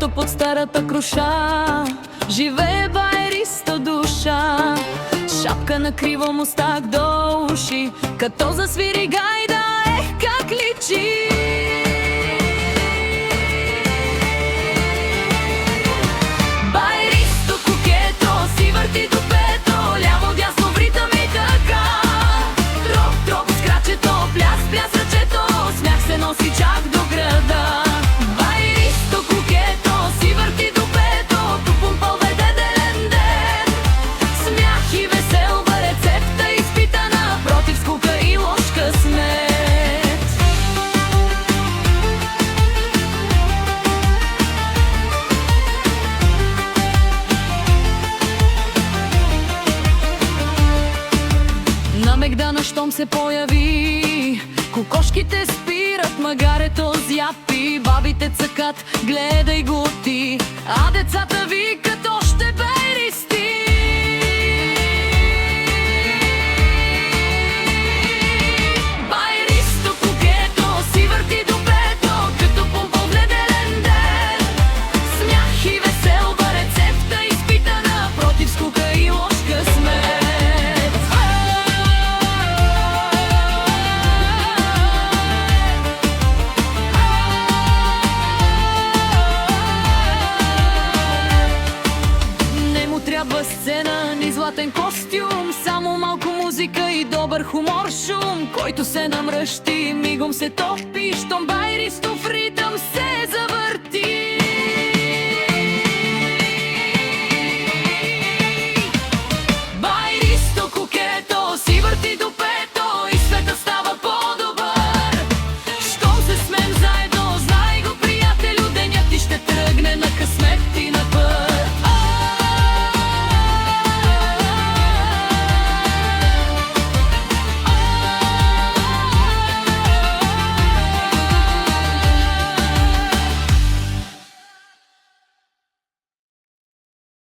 Ето под старата круша живее байриста душа. Шапка на криво, мустак до уши, като засвири гайда, как личи. Байристо кукето си върти до пето, ляво дясно в ритъм и така. Троп, троп с крачето, пляс, пляс ръчето, смях се носи чак до града. Байристо кукето си върти до пето, тупом поведе ден ден. Смях и веселба, рецепта изпитана, против скука и лош късмет. На Мегдана щом се появи, кокошките спират, магарето зяпи, бабите цъкат, гледай го ти, а децата викат още байристи. Байристо кукето си върти до пето, като помпа в неделен ден. Смях и веселба, рецепта изпитана, против скука и лош късмет. Трябва сцена, ни златен костюм, само малко музика и добър хумор, шум, който се намръщи, мигом се топи, щом байристов ритъм се завърти.